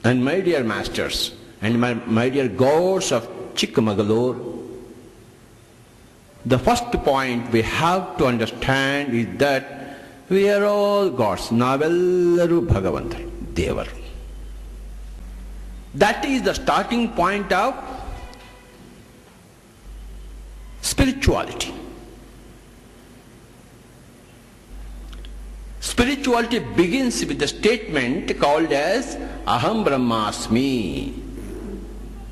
And my dear masters, and my dear gods of Chikmagalur, the first point we have to understand is that we are all gods. Navellaru Bhagavantaru, Devaru. That is the starting point of spirituality. Spirituality begins with the statement called as Aham Brahmasmi.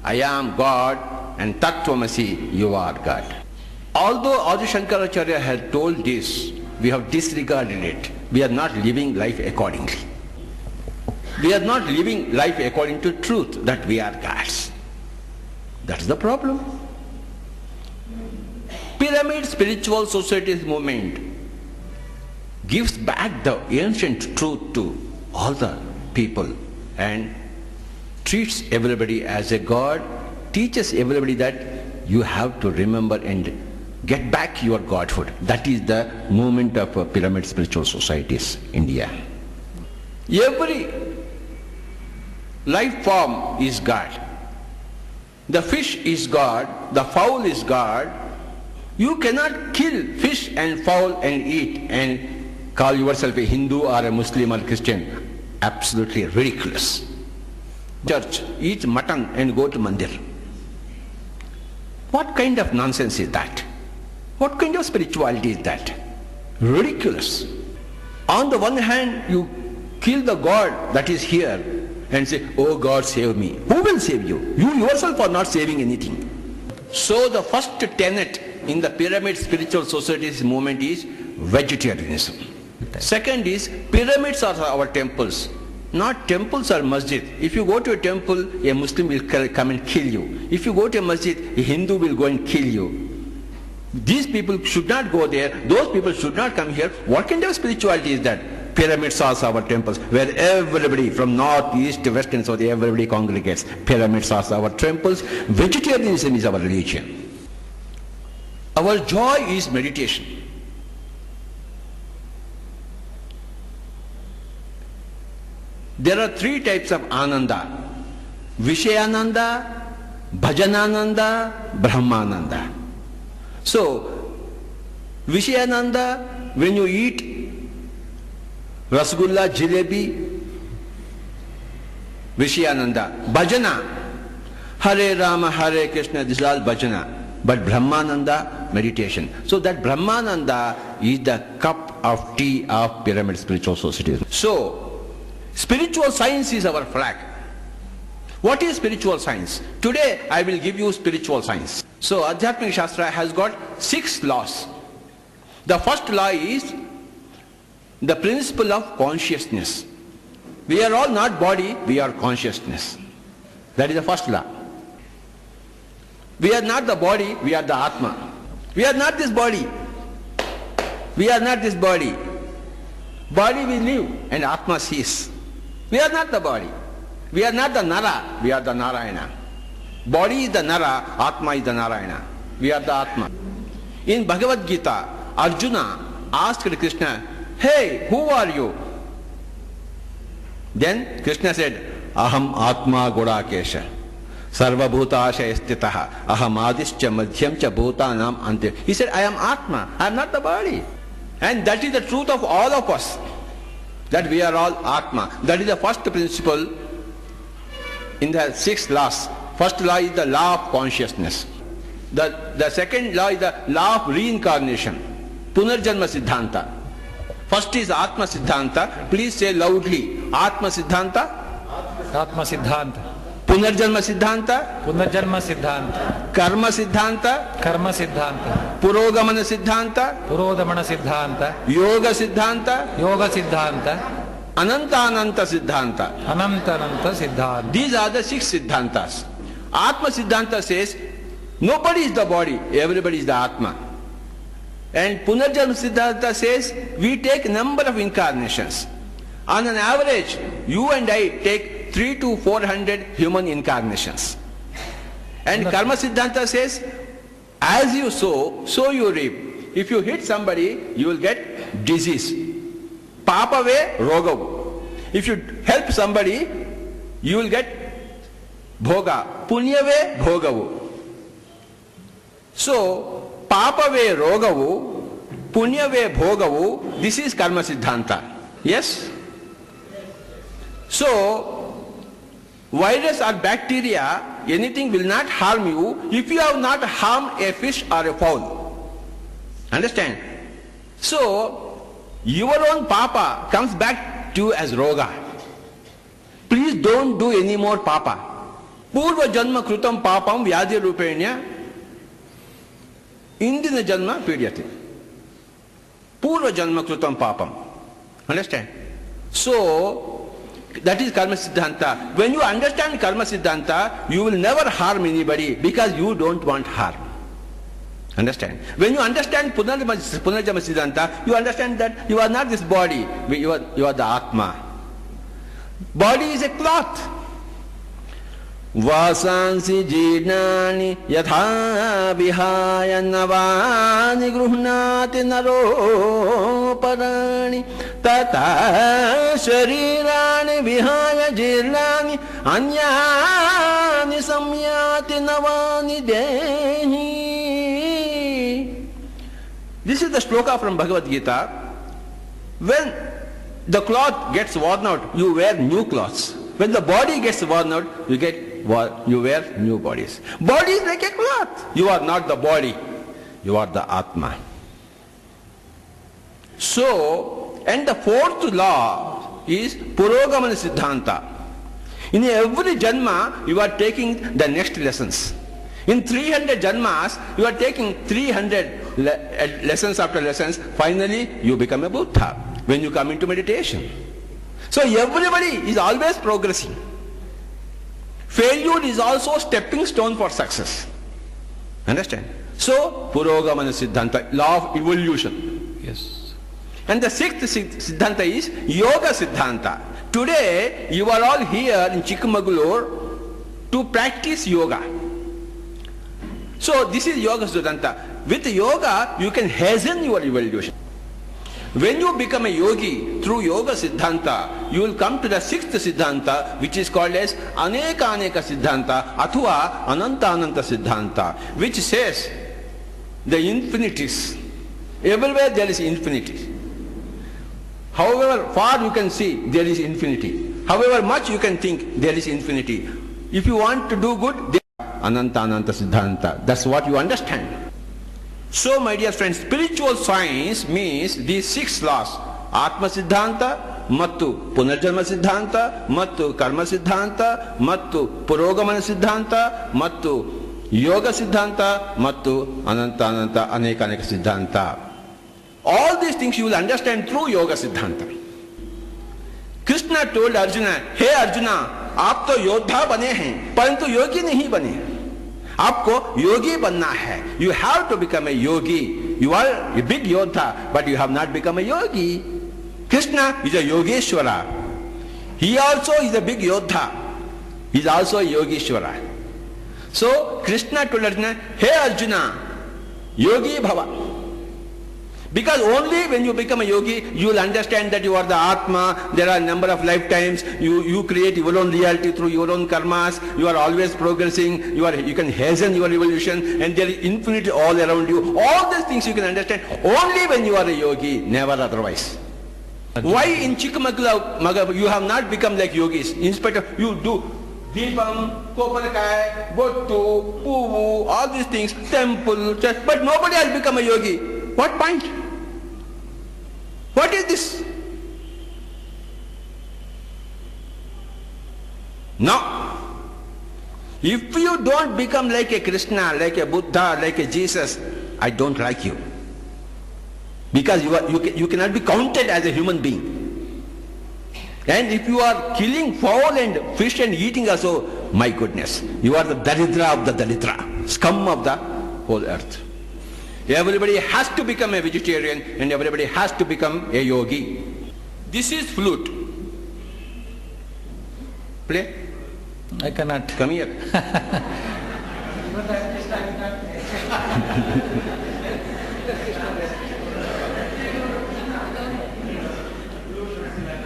I am God and Tattvamasi, you are God. Although Adi Shankaracharya had told this, we have disregarded it. We are not living life accordingly. We are not living life according to truth that we are gods. That's the problem. Pyramid Spiritual Societies movement gives back the ancient truth to all the people and treats everybody as a god, teaches everybody that you have to remember and get back your godhood. That is the movement of Pyramid Spiritual Societies, India. Every life form is God. The fish is God, the fowl is God. You cannot kill fish and fowl and eat and call yourself a Hindu or a Muslim or Christian. Absolutely ridiculous. Church, eat mutton and go to mandir. What kind of nonsense is that? What kind of spirituality is that? Ridiculous. On the one hand, you kill the God that is here and say, oh God, save me. Who will save you? You yourself are not saving anything. So the first tenet in the Pyramid Spiritual Societies movement is vegetarianism. Second is, pyramids are our temples. Not temples or masjid. If you go to a temple, a Muslim will come and kill you. If you go to a masjid, a Hindu will go and kill you. These people should not go there. Those people should not come here. What kind of spirituality is that? Pyramids are our temples, where everybody from north, east, west and south, everybody congregates. Pyramids are our temples. Vegetarianism is our religion. Our joy is meditation. There are three types of ananda: Vishayananda, Bhajanananda, Brahmananda. So, Vishayananda, when you eat Rasgulla, Jalebi, Vishayananda. Bhajana, Hare Rama, Hare Krishna, this is all bhajana. But Brahmananda, meditation. So that Brahmananda is the cup of tea of Pyramid Spiritual Society. So, spiritual science is our flag. What is spiritual science? Today I will give you spiritual science. So Adhyatmik Shastra has got 6 laws. The first law is the principle of consciousness. We are all not body, we are consciousness. That is the first law. We are not the body, we are the Atma. We are not this body. We are not this body. Body we live and Atma cease. We are not the body. We are not the Nara, we are the Narayana. Body is the Nara, Atma is the Narayana. We are the Atma. In Bhagavad Gita, Arjuna asked Krishna, hey, who are you? Then Krishna said, Aham Atma Godakesha. Sarva Bhutasha Estitaha. Aham Adischa Madhyamcha Bhutanam Ante. He said, I am Atma, I am not the body. And that is the truth of all of us. That we are all Atma. That is the first principle in the 6 laws. First law is the law of consciousness. The second law is the law of reincarnation. Punarjanma Siddhanta. First is Atma Siddhanta. Please say loudly. Atma Siddhanta. Atma Siddhanta. Punarjanma Siddhanta. Punarjanma Siddhanta. Karma Siddhanta. Karma Siddhanta. Purogamana Siddhanta. Purodamana Siddhanta. Yoga Siddhanta. Yoga Siddhanta. Ananta Siddhanta. Ananta Siddhanta. These are the 6 Siddhantas. Atma Siddhanta says, nobody is the body, everybody is the Atma. And Punarjanma Siddhanta says, we take number of incarnations. On an average, you and I take 300 to 400 human incarnations. And Karma Siddhanta says, as you sow, so you reap. If you hit somebody, you will get disease. Papave rogavu. If you help somebody, you will get bhoga. Punyave bhogavu. So, papave rogavu, punyave bhogavu, this is karma siddhanta. Yes? So, virus or bacteria, anything will not harm you if you have not harmed a fish or a fowl. Understand? So, your own papa comes back to you as roga. Please don't do any more papa. Purva janma krutam papam vyadhi rupenya indina janma pidyate. Purva janma krutam papam. Understand? So, that is karma siddhanta. When you understand karma siddhanta, you will never harm anybody because you don't want harm. Understand? When you understand punarjama siddhanta, you understand that you are not this body, you are the Atma. Body is a cloth. Vasansi jidnani yatha vihaya navani gruhnati naro parani tata sharirani vihaya jirnani anyani samyati navani dehi. This is the shloka from Bhagavad Gita. When the cloth gets worn out, you wear new clothes. When the body gets worn out, you wear new bodies. Body is like a cloth. You are not the body. You are the Atma. So, and the fourth law is Purogamana Siddhanta. In every janma, you are taking the next lessons. In 300 janmas, you are taking 300 lessons after lessons. Finally, you become a Buddha when you come into meditation. So everybody is always progressing. Failure is also stepping stone for success. Understand? So, Purogamana Siddhanta, law of evolution. Yes. And the sixth Siddhanta is Yoga Siddhanta. Today, you are all here in Chikmagalur to practice yoga. So, this is Yoga Siddhanta. With yoga, you can hasten your evolution. When you become a yogi through Yoga Siddhanta, you will come to the sixth Siddhanta, which is called as Aneka Aneka Siddhanta, Athva Ananta Ananta Siddhanta, which says the infinities. Everywhere there is infinity. However far you can see, there is infinity. However much you can think, there is infinity. If you want to do good, there is Ananta Ananta Siddhanta. That's what you understand. So, my dear friends, spiritual science means these 6 laws. Atma Siddhanta, Mattu Punarjanma Siddhanta, Mattu Karma Siddhanta, Mattu Purogamana Siddhanta, Mattu Yoga Siddhanta, Mattu Ananta Ananta Aneka Aneka Siddhanta. All these things you will understand through Yoga Siddhanta. Krishna told Arjuna, Hey Arjuna, आप तो योद्धा बने हैं, परंतु योगी नहीं बने. आपको योगी बनना है. You have to become a yogi. You are a big yodha, but you have not become a yogi. Krishna is a Yogeshwara. He also is a big yodha. He is also a Yogeshwara. So Krishna told Arjuna, Hey Arjuna, yogi bhava. Because only when you become a yogi, you will understand that you are the Atma, there are a number of lifetimes, you create your own reality through your own karmas, you are always progressing, you can hasten your evolution, and there is infinity all around you. All these things you can understand only when you are a yogi, never otherwise. Why in Chikmagalur you have not become like yogis? In spite of you do Deepam, Kopalakai, Bottu, Puvu, all these things, temple, church, but nobody has become a yogi. What point? What is this? No. If you don't become like a Krishna, like a Buddha, like a Jesus, I don't like you. Because you cannot be counted as a human being. And if you are killing fowl and fish and eating also, my goodness, you are the Daridra of the Daridra, scum of the whole earth. Everybody has to become a vegetarian and everybody has to become a yogi. This is flute. Play. I cannot. Come here.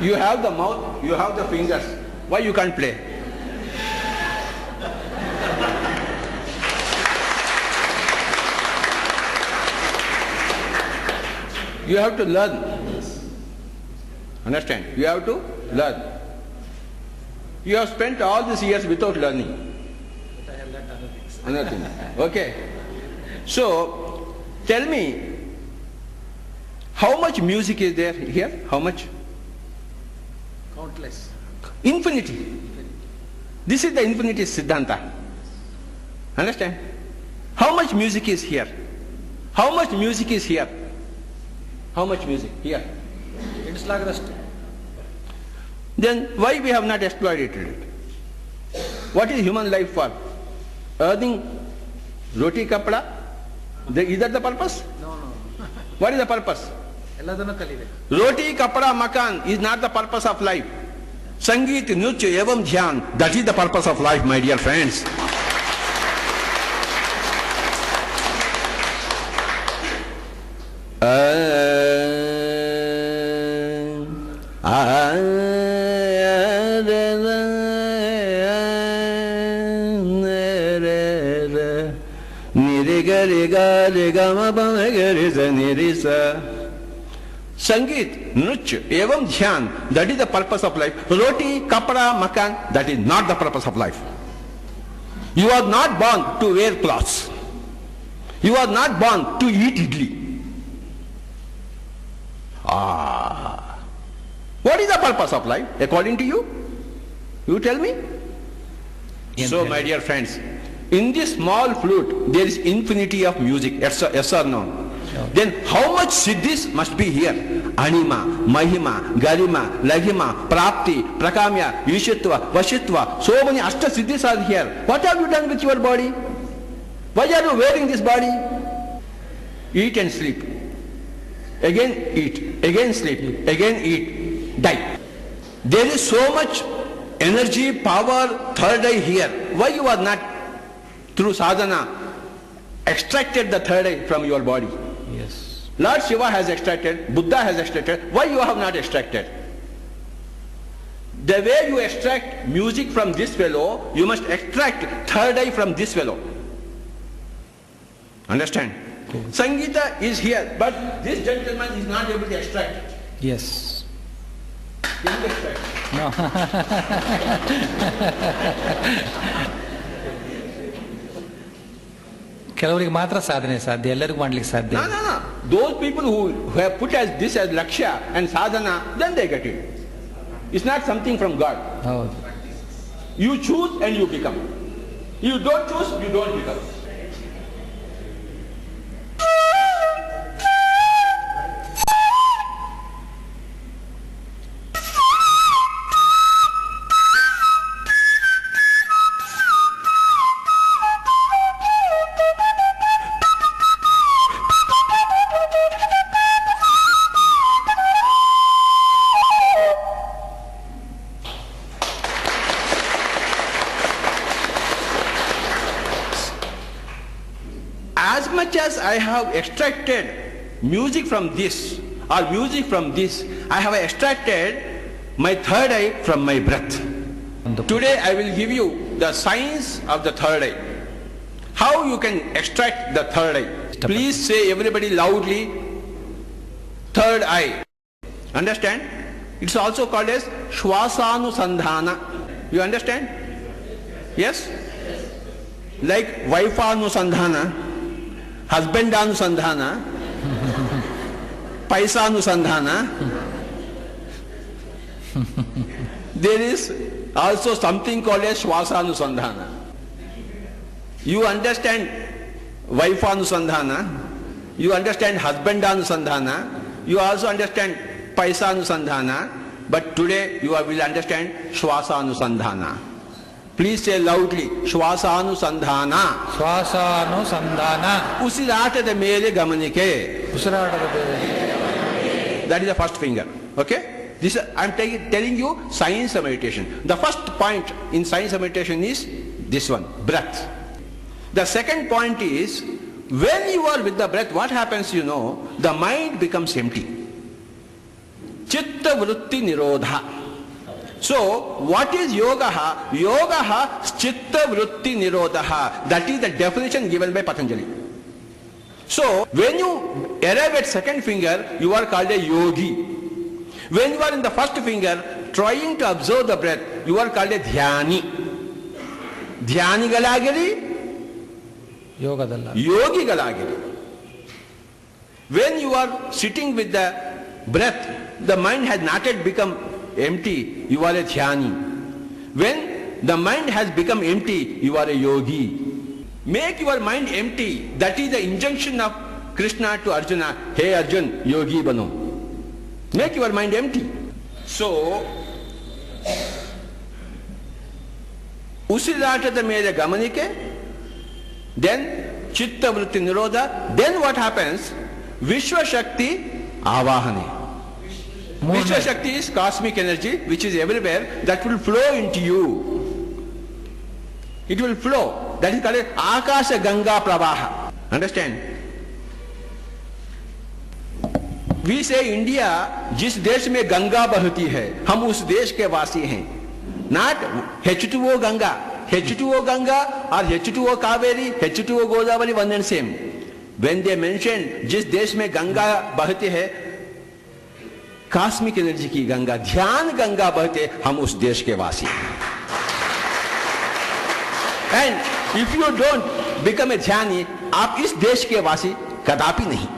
You have the mouth, you have the fingers. Why you can't play? You have to learn. Understand? You have to learn. You have spent all these years without learning. But I have learned other things. Another thing. Okay. So, tell me, how much music is there here? How much? Countless. Infinity. This is the infinity Siddhanta. Understand? How much music is here? How much music is here? How much music? Here. ಎಣಿಸಲಾಗದಷ್ಟು. Then why we have not exploited it? What is human life for? Earning roti kapda? Is that the purpose? No. What is the purpose? ಎಲ್ಲದನ್ನು ಕಲಿಬೇಕು. Roti kapda makan is not the purpose of life. Sangeet, nritya, evam dhyan, that is the purpose of life, my dear friends. Sangeet, nritya, evam dhyan, that is the purpose of life. Roti, kapda, makan, that is not the purpose of life. You are not born to wear clothes. You are not born to eat idli. What is the purpose of life according to you? You tell me. So, my dear friends, in this small flute, there is infinity of music, yes or no? Then how much siddhis must be here? Anima, Mahima, Garima, Laghima, Prapti, Prakamya, Ishitva, Vashitva, so many Ashta siddhis are here. What have you done with your body? Why are you wearing this body? Eat and sleep. Again eat, again sleep, again eat, die. There is so much energy, power, third eye here. Why you are not, through sadhana, extracted the third eye from your body? Yes. Lord Shiva has extracted, Buddha has extracted. Why you have not extracted? The way you extract music from this fellow, you must extract third eye from this fellow. Understand? Sangeeta is here, but this gentleman is not able to extract it. Yes. Can you extract? No. ಕೆಲವರಿಗೆ ಮಾತ್ರ ಸಾಧನೆ ಸಾಧ್ಯ, ಎಲ್ಲರಿಗೂ ಮಾಡ್ಲಿಕ್ಕೆ ಸಾಧ್ಯ. No. Those people who have put as this as lakshya and sadhana, then they get it. It's not something from God. ಹೌದು. You choose and you become. You don't choose, you don't become. As much as I have extracted music from this or music from this, I have extracted my third eye from my breath. Today I will give you the science of the third eye. How you can extract the third eye. Please say everybody loudly, third eye. Understand? It's also called as Shwasanusandhana. You understand? Yes? Like Vaifanusandhana, Husbandanusandhana, Paisanusandhana. There is also something called as Shwasanusandhana. You understand Vaifanusandhana, you understand Husbandanusandhana, you also understand Paisanusandhana, but today you will understand Shwasanusandhana. Please say loudly, Shwasanusandhana. ಶ್ವಾಸಾನುಸಂಧಾನ. ಉಸಿರಾಟದ ಮೇಲೆ ಗಮನಿಕೆ. ಉಸಿರಾಟದ ಮೇಲೆ. That is the first finger. Okay? This I am telling you science of meditation. The first point in science of meditation is this one, breath. The second point is, when you are with the breath, what happens you know? The mind becomes empty. Chitta vritti nirodha. So, what is yogaha? Yogaha chitta vritti nirodha. That is the definition given by Patanjali. So, when you arrive at second finger, you are called a yogi. When you are in the first finger, trying to observe the breath, you are called a dhyani. ಧ್ಯಾನಿಗಳಾಗಿರಿ, ಯೋಗದಲ್ಲ. ಯೋಗಿಗಳಾಗಿರಿ. When you are sitting with the breath, the mind has not yet become empty, you are a dhyani. When the mind has become empty, you are a yogi. Make your mind empty. That is the injunction of Krishna to Arjuna. Hey Arjun, yogi bano. Make your mind empty. So, ಉಸಿರಾಟದ ಮೇಲೆ ಗಮನಿಕೆ, then ಚಿತ್ತವೃತ್ತಿ ನಿರೋಧ, then what happens? Vishwashakti ಆವಾಹನೆ. Vishwashakti is cosmic energy which is everywhere, that will flow into you. It will flow. That is called Akasha Ganga Pravaha. Understand? We say India, जिस देश में गंगा बहती है, हम उस देश के वासी हैं. Not H2O Ganga. H2O Ganga or H2O Kaveri, H2O Godavari, one and same. When they mention जिस देश में गंगा बहती है, कॉस्मिक एनर्जी की गंगा, ध्यान गंगा बहते, हम उस देश के वासी हैं. And if you don't become a ध्यानी, आप इस देश के वासी कदापि नहीं.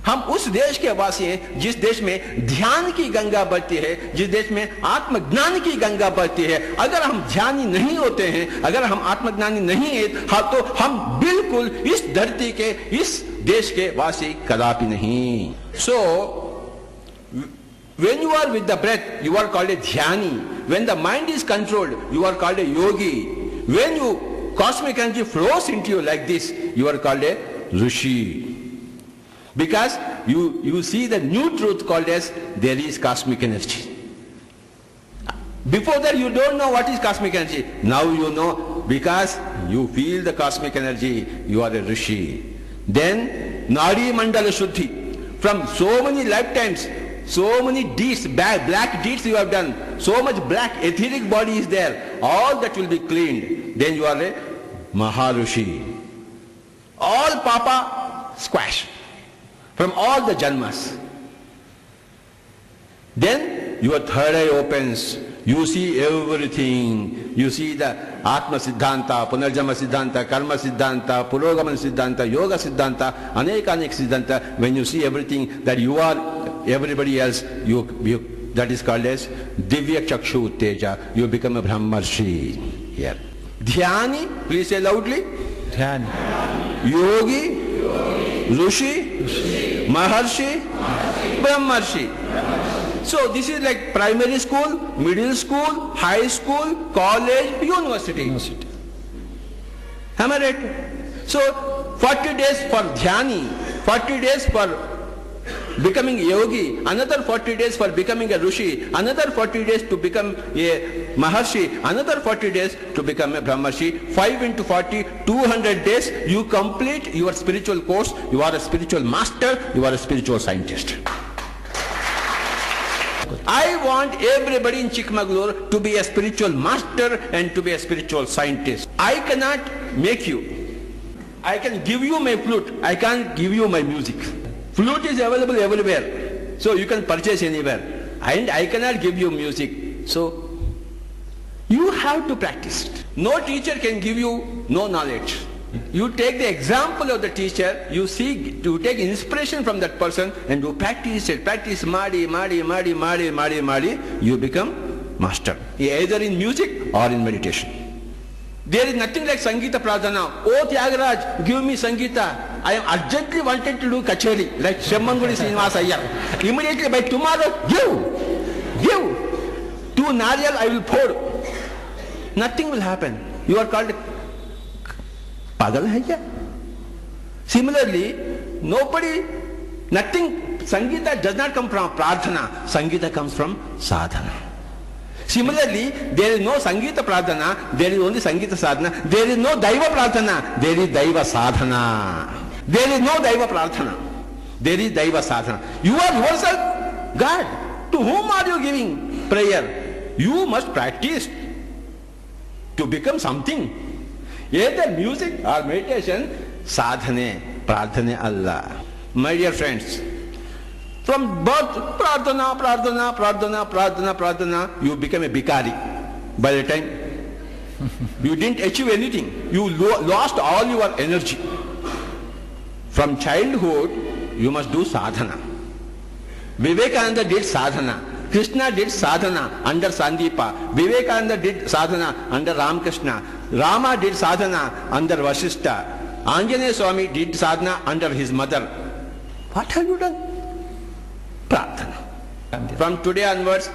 हम उस देश के वासी हैं जिस देश में ध्यान की गंगा बहती है, जिस देश में आत्मज्ञान की गंगा बहती है. अगर हम ध्यानी नहीं होते हैं, अगर हम आत्मज्ञानी नहीं हैं, तो हम बिल्कुल इस धरती के, इस देश के वासी कदापि नहीं. So, when you are with the breath, you are called a dhyani. When the mind is controlled, you are called a yogi. When cosmic energy flows into you like this, you are called a rishi. Because you see the new truth called as there is cosmic energy. Before that you don't know what is cosmic energy. Now you know, because you feel the cosmic energy, you are a rishi. Then Nadi Mandala Shuddhi. From so many lifetimes, so many deeds, black deeds you have done, so much black etheric body is there, all that will be cleaned. Then you are a Maharishi. All papa squash. From all the janmas. Then your third eye opens. You see everything. You see the Atma Siddhanta, Punarjama Siddhanta, Karma Siddhanta, Purogaman Siddhanta, Yoga Siddhanta, Anekanik Siddhanta. When you see everything that you are everybody else, that is called as Divya Chakshu Teja. You become a Brahmarshi here. Dhyani, please say loudly. ಧ್ಯಾನಿ. Yogi, Rishi, Maharshi, Brahmarshi. So this is like primary school, middle school, high school, college, university. Am I right? So 40 days for dhyani, 40 days for becoming yogi, another 40 days for becoming a rishi, another 40 days to become a maharshi, another 40 days to become a brahmarshi. 5 into 40, 200 days, you complete your spiritual course, you are a spiritual master, you are a spiritual scientist. I want everybody in Chikmagalur to be a spiritual master and to be a spiritual scientist. I cannot make you. I can give you my flute, I can't give you my music. Flute is available everywhere, so you can purchase anywhere. And I cannot give you music, so you have to practice. No teacher can give you no knowledge. You take the example of the teacher, you take inspiration from that person and you practice it. Practice, madi, you become master. Either in music or in meditation. There is nothing like Sangeeta Pradhana. Oh Tyagaraja, give me Sangeeta. I am urgently wanted to do Kacheri, like Shemmangudi Srinivasa Iyer. Immediately by tomorrow, give. 2 nariyal I will pour. Nothing will happen. You are called Pagal hai kya? Similarly, nothing, Sangeeta does not come from Pradhana. Sangeeta comes from Sadhana. Similarly, there is no Sangeeta Pradhana, there is only Sangeeta Sadhana. There is no Daiva Pradhana, there is Daiva Sadhana. There is no Daiva Pradhana, there is Daiva Sadhana. You are yourself God. To whom are you giving prayer? You must practice to become something. Either music or meditation, sadhane, pradhane Allah. My dear friends, from birth, pradhana, pradhana, pradhana, pradhana, pradhana, you become a bhikari. By the time you didn't achieve anything, you lost all your energy. From childhood, you must do sadhana. Vivekananda did sadhana. Krishna did sadhana under Sandeepa. Vivekananda did sadhana under Ramakrishna. Rama did sadhana under Vasishtha. Anjaneya Swami did sadhana under his mother. What have you done? Pradhana. From today onwards,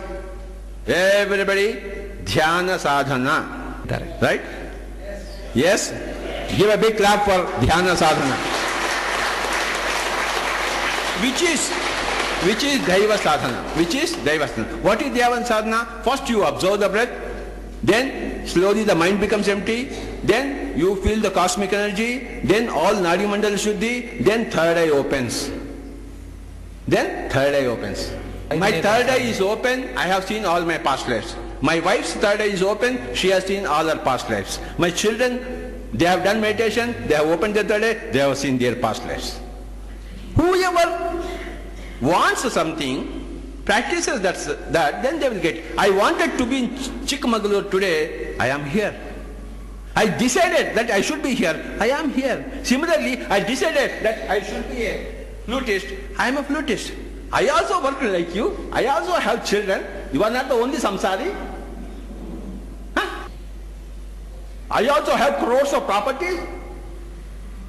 everybody, dhyana sadhana. Correct. Right? Yes? Give a big clap for dhyana sadhana. Which is Daiva sadhana. Which is Daiva sadhana. What is Daiva sadhana? First you observe the breath, then slowly the mind becomes empty, then you feel the cosmic energy, then all Nadi Mandala Shuddhi, then third eye opens. My third eye is open, I have seen all my past lives. My wife's third eye is open, she has seen all her past lives. My children, they have done meditation, they have opened their third eye, they have seen their past lives. Whoever wants something, practices that, then they will get. I wanted to be in Chikmagalur today, I am here. I decided that I should be here, I am here. Similarly, I decided that I should be a flutist, I am a flutist. I also work like you, I also have children. You are not the only samsari. Huh? I also have crores of properties.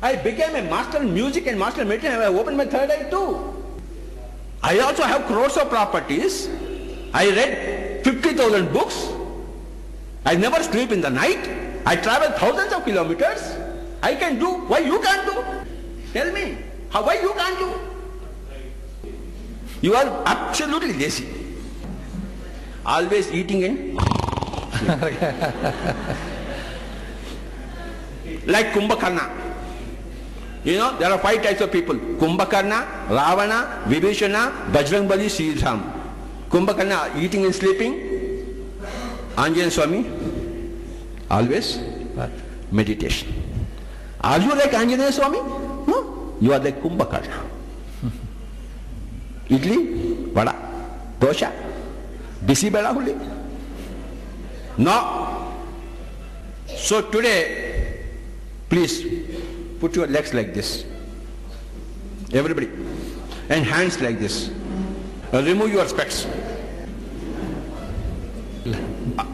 I became a master in music and master in meditation. I opened my third eye too. I also have crores of properties. I read 50,000 books. I never sleep in the night. I travel thousands of kilometers. I can do. Why you can't do? Tell me. Why you can't do? You are absolutely lazy. Always eating in. Like Kumbhakarna. You know, there are 5 types of people. Kumbhakarna, Ravana, Vibhishana, Bajrangbali, Sridham. Kumbhakarna eating and sleeping. Anjaneya Swami, always meditation. Are you like Anjaneya Swami? No. You are like Kumbhakarna. Idli, vada, dosha, bisi bela huli. No. So today, please put your legs like this. Everybody. And hands like this. Remove your specs.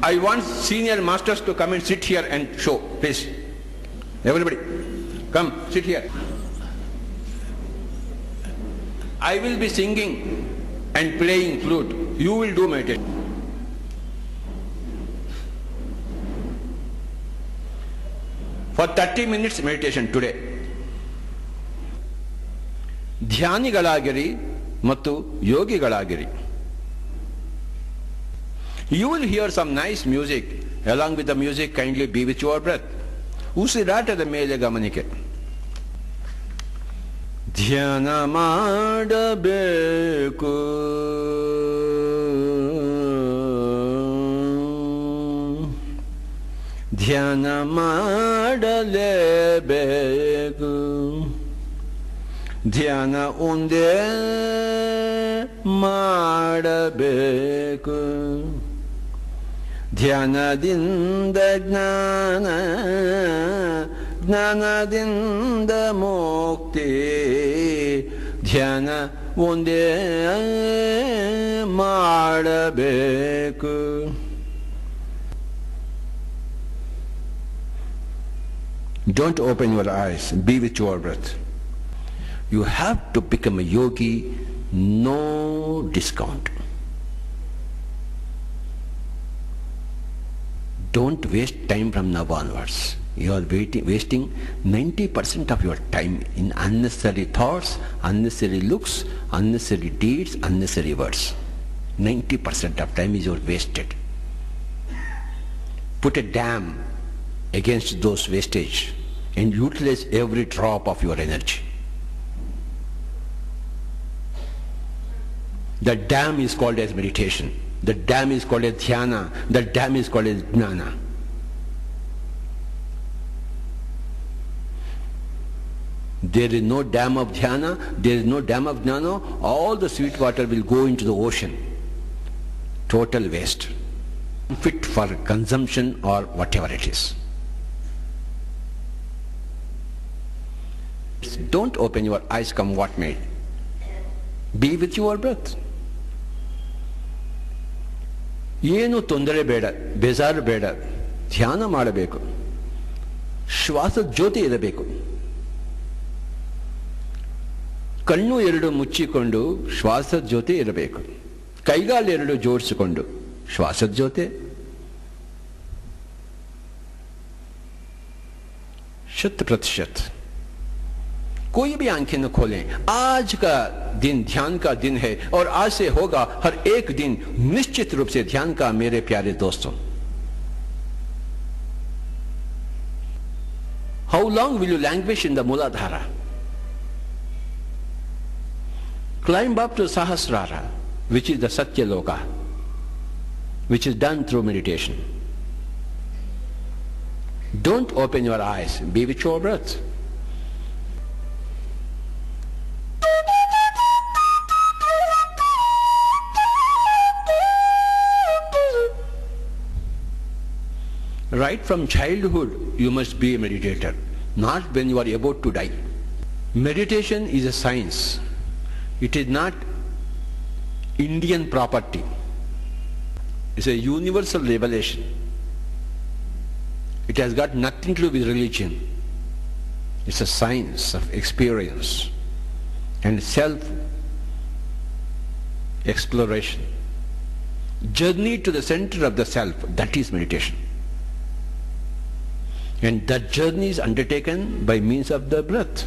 I want senior masters to come and sit here and show, please. Everybody, come, sit here. I will be singing and playing flute. You will do meditation. For 30 minutes meditation today. ಧ್ಯಾನಿಗಳಾಗಿರಿ ಮತ್ತು ಯೋಗಿಗಳಾಗಿರಿ. You will hear some nice music. Along with the music, kindly be with your breath. ಉಸಿರಾಟದ ಮೇಲೆ ಗಮನಿಕೆ. ಧ್ಯಾನ ಮಾಡಬೇಕು, ಧ್ಯಾನ ಮಾಡಲೇಬೇಕು, ಧ್ಯಾನ ಒಂದೇ ಮಾಡಬೇಕು, ಧ್ಯಾನದಿಂದ ಜ್ಞಾನ, ಜ್ಞಾನದಿಂದ ಮುಕ್ತಿ, ಧ್ಯಾನ ಒಂದೇ ಮಾಡಬೇಕು. Don't open your eyes, be with your breath. You have to become a yogi, no discount. Don't waste time from now onwards. You are wasting 90% of your time in unnecessary thoughts, unnecessary looks, unnecessary deeds, unnecessary words. 90% of time is your wasted. Put a dam against those wastage and utilize every drop of your energy. The dam is called as meditation. The dam is called as dhyana. The dam is called as jnana. There is no dam of dhyana, there is no dam of jnana, all the sweet water will go into the ocean. Total waste. Fit for consumption or whatever it is. Don't open your eyes, come what may. Be with your breath. ಏನು ತೊಂದರೆ ಬೇಡ, ಬೇಜಾರು ಬೇಡ, ಧ್ಯಾನ ಮಾಡಬೇಕು. ಶ್ವಾಸದ ಜ್ಯೋತಿ ಇರಬೇಕು. ಕಣ್ಣು ಎರಡು ಮುಚ್ಚಿಕೊಂಡು ಶ್ವಾಸದ ಜೊತೆ ಇರಬೇಕು. ಕೈಗಾಲೆರಡು ಜೋಡಿಸಿಕೊಂಡು ಶ್ವಾಸದ ಜೊತೆ. शत प्रतिशत. कोई भी आंखें न खोलें. आज का दिन ध्यान का दिन है और आज से होगा हर एक दिन निश्चित रूप से ध्यान का. मेरे प्यारे दोस्तों, how long will you languish in the Muladhara? Climb up to Sahasrara, which is the Satya Loka, which is done through meditation. Don't open your eyes, be with your breath. Right from childhood, you must be a meditator, not when you are about to die. Meditation is a science. It is not Indian property. It's a universal revelation. It has got nothing to do with religion. It's a science of experience and self-exploration. Journey to the center of the self, that is meditation. And that journey is undertaken by means of the breath.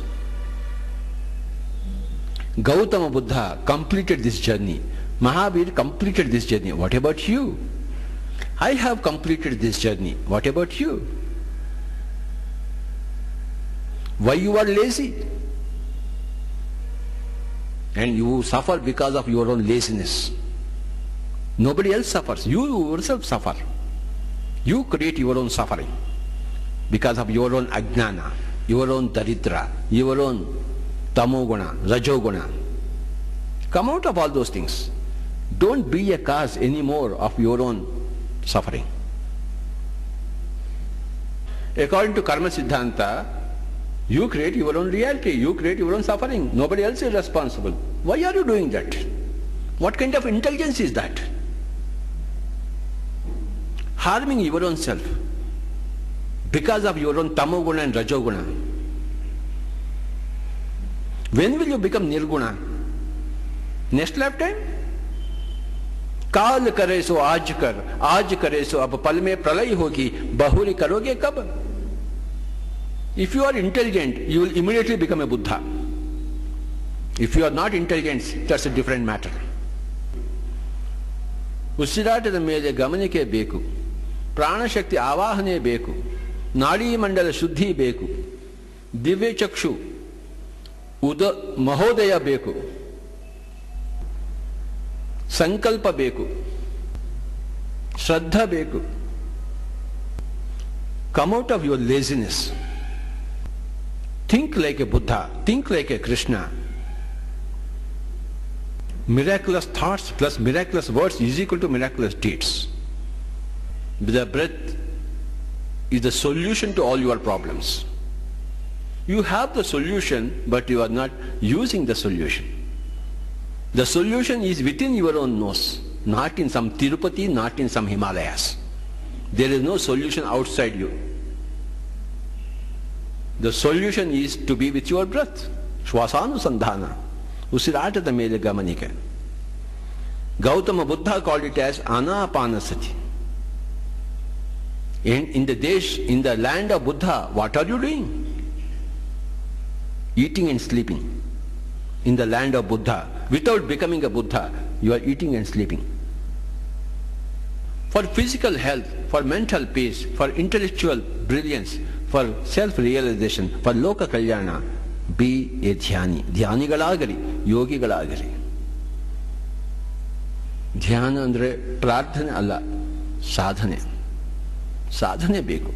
Gautama Buddha completed this journey. Mahavir completed this journey. What about you? I have completed this journey. What about you? Why you are lazy? And you suffer because of your own laziness. Nobody else suffers. You yourself suffer. You create your own suffering because of your own ajnana, your own daridra, your own tamoguna, rajoguna. Come out of all those things. Don't be a cause anymore of your own suffering. According to Karma Siddhanta, you create your own reality, you create your own suffering. Nobody else is responsible. Why are you doing that? What kind of intelligence is that? Harming your own self because of your own tamoguna and rajoguna. When will you become nirguna? Next lifetime? काल करे सो आज कर, आज करे सो अब पल में प्रलय होगी, बहुरी करोगे कब? If you are intelligent, you will immediately become a Buddha. If you are not intelligent, that's a different matter. ಉಸಿರಾಟದ ಮೇಲೆ ಗಮನಿಕೆ ಬೇಕು, ಪ್ರಾಣಶಕ್ತಿ ಆವಾಹನೆ ಬೇಕು, ನಾಡಿ ಮಂಡಲ ಶುದ್ಧಿ ಬೇಕು, ದಿವ್ಯ ಚಕ್ಷು ಮಹೋದಯ ಬೇಕು, ಸಂಕಲ್ಪ ಬೇಕು, ಶ್ರದ್ಧಾ ಬೇಕು. Come out of your laziness. Think like a Buddha, think like a Krishna. Miraculous thoughts plus miraculous words is equal to miraculous deeds. The breath is the solution to all your problems. You have the solution, but you are not using the solution. The solution is within your own nose, not in some Tirupati, not in some Himalayas. There is no solution outside you. The solution is to be with your breath. Shwasanusandhana. Usiratada mele gamanike. Gautama Buddha called it as Anapanasati. In the land of Buddha, what are you doing? Eating and sleeping. In the land of Buddha, without becoming a Buddha, you are eating and sleeping. For physical health, for mental peace, for intellectual brilliance, for self-realization, for loka kalyana, be a dhyani. ಧ್ಯಾನಿಗಳಾಗಲಿ, ಯೋಗಿಗಳಾಗಲಿ. ಧ್ಯಾನ ಅಂದರೆ ಪ್ರಾರ್ಥನೆ ಅಲ್ಲ, ಸಾಧನೆ. ಸಾಧನೆ ಬೇಕು,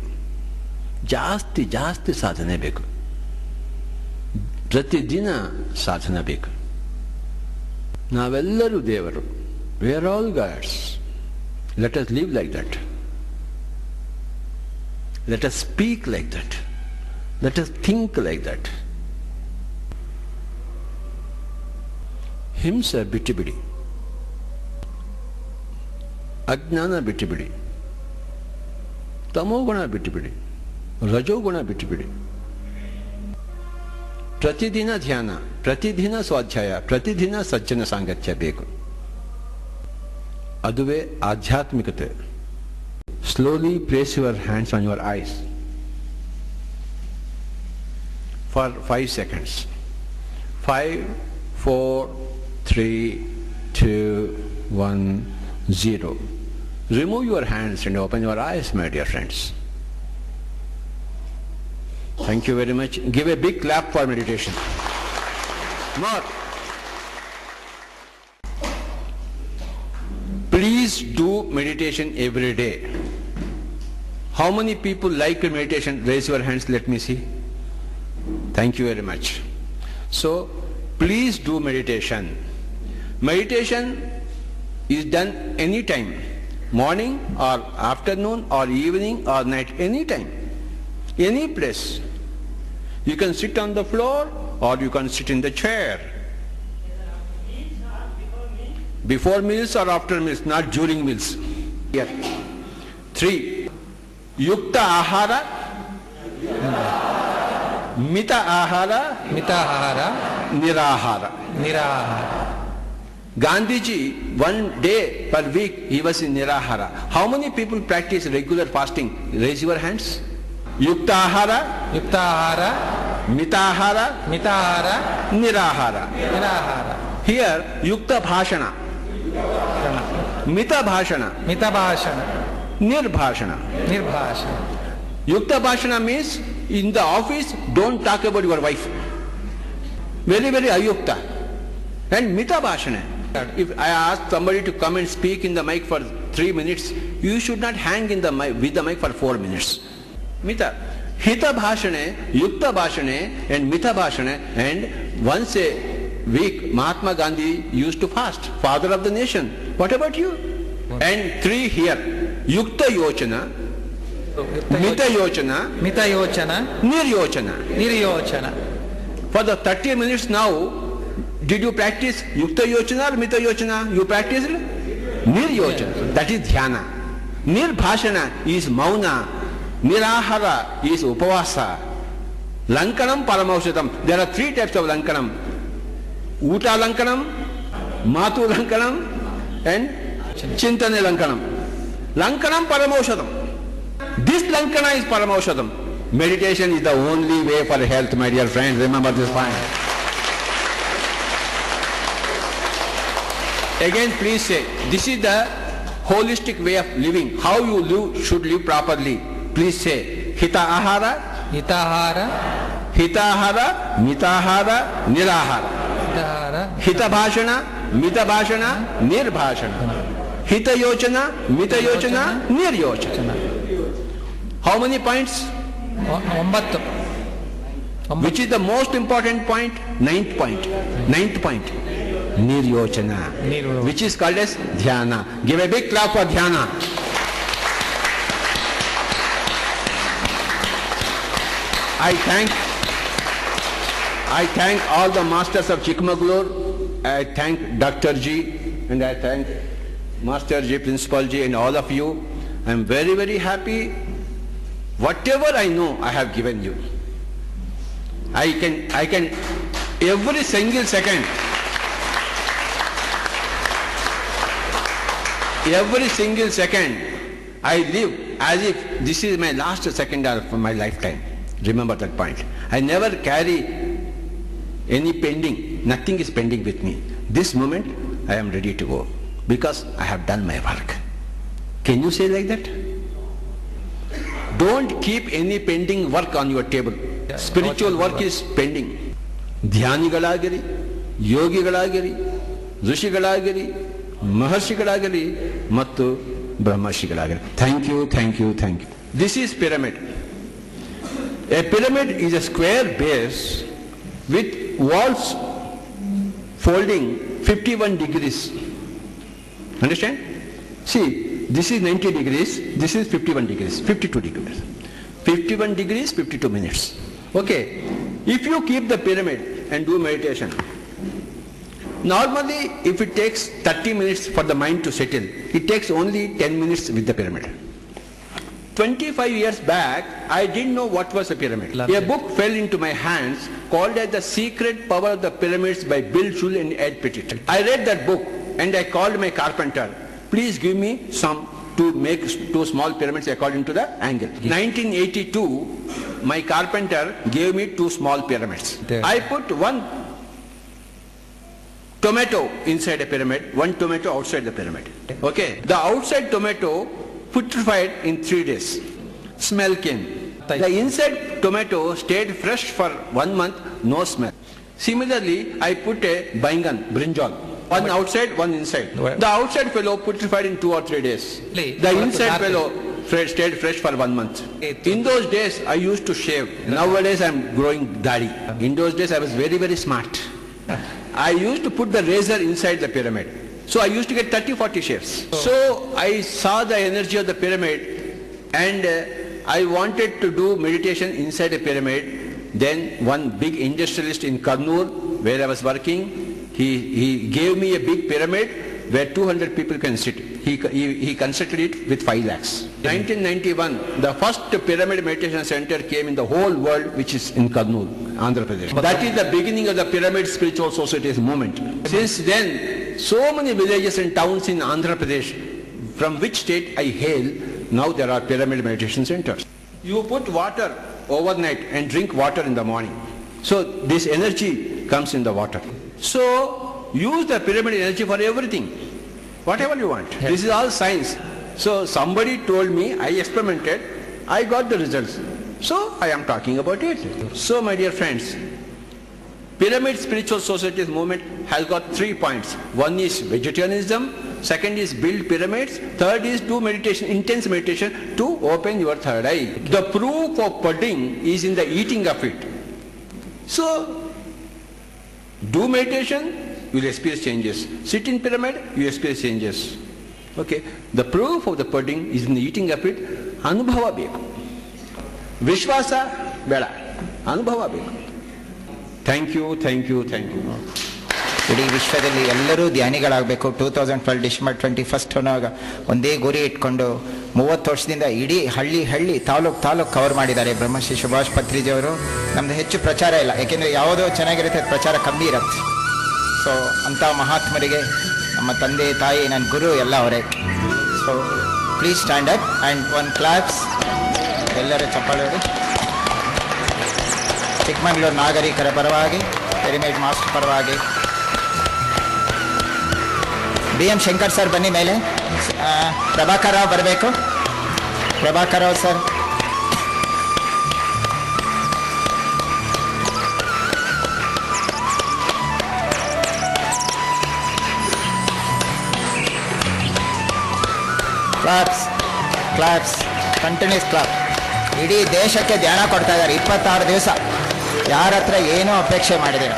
ಜಾಸ್ತಿ ಜಾಸ್ತಿ ಸಾಧನೆ ಬೇಕು. ಪ್ರತಿದಿನ ಸಾಧನ ಬೇಕು. ನಾವೆಲ್ಲರೂ ದೇವರು. We are all gods. Let us live like that. Let us speak like that. Let us think like that. ಹಿಂಸೆ ಬಿಟ್ಟುಬಿಡಿ, ಅಜ್ಞಾನ ಬಿಟ್ಟುಬಿಡಿ, ತಮೋಗುಣ ಬಿಟ್ಟುಬಿಡಿ, ರಜೋಗುಣ ಬಿಟ್ಟುಬಿಡಿ. ಪ್ರತಿದಿನ ಧ್ಯಾನ, ಪ್ರತಿದಿನ ಸ್ವಾಧ್ಯಾಯ, ಪ್ರತಿದಿನ ಸಜ್ಜನ ಸಾಂಗತ್ಯ ಬೇಕು. ಅದುವೇ ಆಧ್ಯಾತ್ಮಿಕತೆ. Slowly place your hands on your eyes for 5 seconds. 5, 4, 3, 2, 1, 0. Remove your hands and open your eyes, my dear friends. Thank you very much. Give a big clap for meditation. More. Please do meditation every day. How many people like meditation? Raise your hands, let me see. Thank you very much. So, please do meditation. Meditation is done anytime, morning or afternoon or evening or night, anytime, any place. You can sit on the floor or you can sit in the chair. Before meals or after meals, not during meals. Here. 3. Yukta ahara, mita ahara, ಮಿತಾಹಾರ, nirahara. ನಿರಾಹಾರ. Gandhiji, one day per week, he was in nirahara. How many people practice regular fasting? Raise your hands. Yukta ahara, ಯುಕ್ತಾಹಾರ, mitahara, ಮಿತಾಹಾರ, nirahara. ನಿರಾಹಾರ. Here, yukta bhashana, mita bhashana, ಮಿತಭಾಷಣ, nirbhashana. ನಿರ್ಭಾಷಣ. Yukta bhashana means in the office, don't talk about your wife. Very, very ayukta. And mita bhashana. If I ask somebody to come and speak in the mic for 3 minutes, you should not hang in the mic, with the mic for 4 minutes. Mita. Hita bhashane, yukta bhashane, and mita bhashane, and once a week, Mahatma Gandhi used to fast, father of the nation. What about you? And 3 here. Yukta yochana, mita yochana, ಮಿತಯೋಚನ, niryochana. ನಿರ್ಯೋಚನ. For the 30 minutes now, did you practice Yukta Yochana or Mita Yochana? You practiced Niryochana. That is Dhyana. Nirbhashana is Mauna. Nirahara is Upavasa. Lankanam Paramausatam. There are 3 types of Lankanam. Uta Lankanam, Matu Lankanam, and Chintane Lankanam. Lankanam Paramausatam. This Lankana is Paramausatam. Meditation is the only way for health, my dear friends. Remember this point. Again, please say, this is the holistic way of living. How you live, should live properly. Please say, Hita ahara, ಹಿತಾಹಾರ, hitahara, mitahara, nirahara. ಹಿತಾಹಾರ, Hita bhashana, mita bhashana, nirbhashana. Hita yochana, mita yochana, niryochana. How many points? 9. Which is the most important point? 9th point. 9th point. Niryochana. Niryochana. Which is called as Dhyana. Give a big clap for Dhyana. I thank all the masters of Chikmagalur. I thank Dr. G and I thank Master G, Principal G and all of you. I am very, very happy. Whatever I know, I have given you. I can every single second, I live as if this is my last second of my lifetime. Remember that point. I never carry any pending. Nothing is pending with me. This moment, I am ready to go because I have done my work. Can you say like that? Don't keep any pending work on your table. Spiritual work is pending. ಧ್ಯಾನಿಗಳಾಗಿರಿ, ಯೋಗಿಗಳಾಗಿರಿ, ಋಷಿಗಳಾಗಿರಿ, ಮಹರ್ಷಿಗಳಾಗಿರಿ ಮತ್ತು ಬ್ರಹ್ಮರ್ಷಿಗಳಾಗಿರಿ. Thank you, thank you, thank you. This is pyramid. A pyramid is a square base with walls folding 51 degrees. Understand? See, this is 90 degrees, this is 51 degrees, 52 degrees. 51 degrees, 52 minutes. Okay, if you keep the pyramid and do meditation, normally if it takes 30 minutes for the mind to settle, it takes only 10 minutes with the pyramid. 25 years back, I didn't know what was a pyramid. A book fell into my hands called as The Secret Power of the Pyramids by Bill Schull and Ed Pettit. I read that book and I called my carpenter, please give me some to make 2 small pyramids according to the angle. 1982, my carpenter gave me 2 small pyramids. I put 1 tomato inside a pyramid, 1 tomato outside the pyramid. Okay, the outside tomato putrefied in 3 days. Smell came. The inside tomato stayed fresh for 1 month, no smell. Similarly, I put a baingan, brinjal, 1 outside, 1 inside. The outside fellow putrefied in 2 or 3 days. The inside fellow stayed fresh for 1 month. In those days, I used to shave. Nowadays, I am growing dadi. In those days, I was very, very smart. I used to put the razor inside the pyramid. So I used to get 30-40 shares. So I saw the energy of the pyramid and I wanted to do meditation inside a pyramid. Then one big industrialist in Kurnool, where I was working, he gave me a big pyramid where 200 people can sit. He constructed it with 5 lakhs. 1991, the first pyramid meditation center came in the whole world, which is in Kurnool, Andhra Pradesh. That is the beginning of the Pyramid Spiritual Society's movement. Since then, so many villages and towns in Andhra Pradesh, from which state I hail, now there are pyramid meditation centers. You put water overnight and drink water in the morning. So this energy comes in the water. So use the pyramid energy for everything, whatever you want. This is all science. So somebody told me, I experimented, I got the results. So I am talking about it. So my dear friends, Pyramid Spiritual Society's movement has got 3 points. One is vegetarianism, second is build pyramids, third is do meditation, intense meditation to open your third eye. The proof of pudding is in the eating of it. So do meditation, you will experience changes. Sit in pyramid, you experience changes. Okay, the proof of the pudding is in the eating of it. Anubhava beku. Vishwasa beda. Anubhava beku. Thank you, thank you, thank you. ಇಡೀ ವಿಶ್ವದಲ್ಲಿ ಎಲ್ಲರೂ ಧ್ಯಾನಿಗಳಾಗಬೇಕು. 2012 December 21 ಅನ್ನುವಾಗ ಒಂದೇ ಗುರಿ ಇಟ್ಕೊಂಡು 30 ವರ್ಷದಿಂದ ಇಡೀ ಹಳ್ಳಿ ತಾಲೂಕು ಕವರ್ ಮಾಡಿದ್ದಾರೆ ಬ್ರಹ್ಮಶ್ರೀ ಸುಭಾಷ್ ಪತ್ರಿಜಿಯವರು. ನಮ್ದು ಹೆಚ್ಚು ಪ್ರಚಾರ ಇಲ್ಲ, ಯಾಕೆಂದರೆ ಯಾವುದೋ ಚೆನ್ನಾಗಿರುತ್ತೆ ಪ್ರಚಾರ ಕಮ್ಮಿ ಇರುತ್ತೆ. ಸೊ ಅಂಥ ಮಹಾತ್ಮರಿಗೆ ನಮ್ಮ ತಂದೆ ತಾಯಿ ನನ್ನ ಗುರು ಎಲ್ಲ ಅವರೇ. So please stand up and 1 claps. ಎಲ್ಲರೂ ಚಪ್ಪಾಳೆ ಹೊಡಿ. ಚಿಕ್ಕಮಗಳೂರು ನಾಗರಿಕರ ಪರವಾಗಿ, ಪಿರಮಿಡ್ ಮಾಸ್ಟರ್ ಪರವಾಗಿ BM ಶಂಕರ್ ಸರ್ ಬನ್ನಿ ಮೇಲೆ. ಪ್ರಭಾಕರ್ ರಾವ್ ಬರಬೇಕು. Prabhakar Rao sir. Claps continues clap. ಇಡೀ ದೇಶಕ್ಕೆ ಧ್ಯಾನ ಕೊಡ್ತಾ ಇದ್ದಾರೆ 26 ದಿವಸ. ಯಾರ ಹತ್ರ ಏನೂ ಅಪೇಕ್ಷೆ ಮಾಡಿದ್ದೀರ.